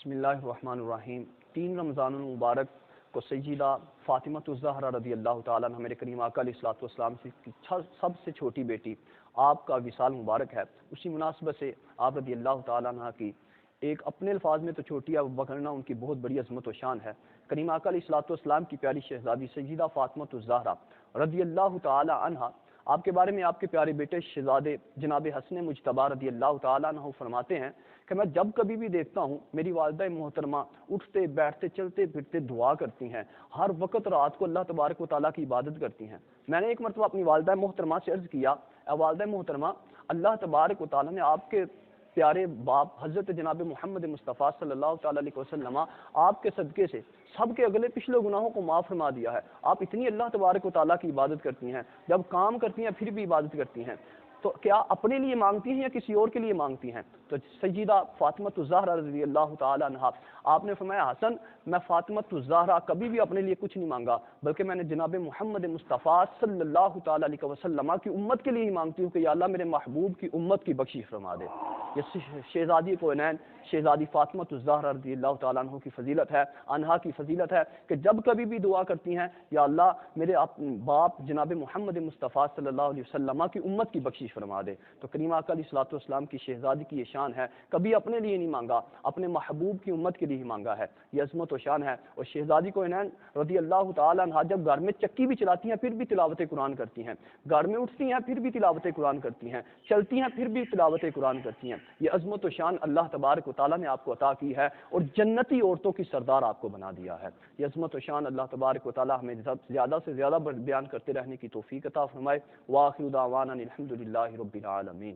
بسم اللہ الرحمن الرحیم۔ 3 رمضان المبارک کو سیدہ فاطمۃ الزہرا رضی اللہ تعالیٰ عنہ میرے کریم آقا علیہ الصلوۃ والسلام کی سب سے چھوٹی بیٹی آپ کا وصال مبارک ہے۔ اسی مناسبت سے آپ رضی اللہ تعالیٰ عنہ کی ایک اپنے الفاظ میں تو چھوٹی ہے وگرنہ ان کی بہت بڑی عظمت و شان ہے۔ کریم آقا علیہ الصلوۃ والسلام کی پیاری شہزادی سیدہ فاطمۃ الزہرا رضی اللہ تعالیٰ عنہ، آپ کے بارے میں آپ کے پیارے بیٹے شہزادے جناب حسن مجتبیٰ رضی اللہ تعالیٰ عنہ فرماتے ہیں کہ میں جب کبھی بھی دیکھتا ہوں میری والدہ محترمہ اٹھتے بیٹھتے چلتے پھرتے دعا کرتی ہیں، ہر وقت رات کو اللہ تبارک و تعالیٰ کی عبادت کرتی ہیں۔ میں نے ایک مرتبہ اپنی والدہ محترمہ سے عرض کیا، اے والدہ محترمہ، اللہ تبارک و تعالیٰ نے آپ کے پیارے باپ حضرت جناب محمد مصطفیٰ صلی اللہ تعالیٰ علیہ وسلم آپ کے صدقے سے سب کے اگلے پچھلے گناہوں کو معاف فرما دیا ہے۔ آپ اتنی اللہ تبارک و تعالیٰ کی عبادت کرتی ہیں، جب کام کرتی ہیں پھر بھی عبادت کرتی ہیں، تو کیا اپنے لیے مانگتی ہیں یا کسی اور کے لیے مانگتی ہیں؟ تو سیدہ فاطمۃ الزہرا رضی اللہ تعالیٰ عنہ آپ نے فرمایا، حسن، میں فاطمۃ الزہرا کبھی بھی اپنے لیے کچھ نہیں مانگا، بلکہ میں نے جناب محمد مصطفیٰ صلی اللہ تعالیٰ علیہ وسلم کی امت کے لیے ہی مانگتی ہوں کہ یا اللہ میرے محبوب کی امت کی بخشش فرما دے۔ یہ شہزادی کونین شہزادی فاطمۃ الزہرا رضی اللہ تعالیٰ عنہ کی فضیلت ہے، عنہا کی فضیلت ہے کہ جب کبھی بھی دعا کرتی ہیں، یا اللہ میرے باپ جناب محمد مصطفیٰ صلی اللہ علیہ وسلم کی امت کی بخشش فرما دے۔ تو کریم آقا علیہ الصلوۃ والسلام کی شہزادی کی یہ شان ہے، کبھی اپنے لیے نہیں مانگا، اپنے محبوب کی امت کے لیے ہی مانگا ہے، یہ عظمت و شان ہے۔ اور شہزادی کونین رضی اللہ تعالیٰ عنہ جب گھر میں چکی بھی چلاتی ہیں پھر بھی تلاوت قرآن کرتی ہیں، گھر میں اٹھتی ہیں پھر بھی تلاوت قرآن کرتی ہیں، چلتی ہیں پھر بھی تلاوت قرآن کرتی ہیں۔ یہ عظمت و شان اللہ تبارک و تعالیٰ نے آپ کو عطا کی ہے اور جنتی عورتوں کی سردار آپ کو بنا دیا ہے۔ یہ عظمت و شان اللہ تبارک و تعالیٰ ہمیں زیادہ سے زیادہ بیان کرتے رہنے کی توفیق عطا فرمائے۔ وآخر دعوانا الحمد للہ رب العالمین۔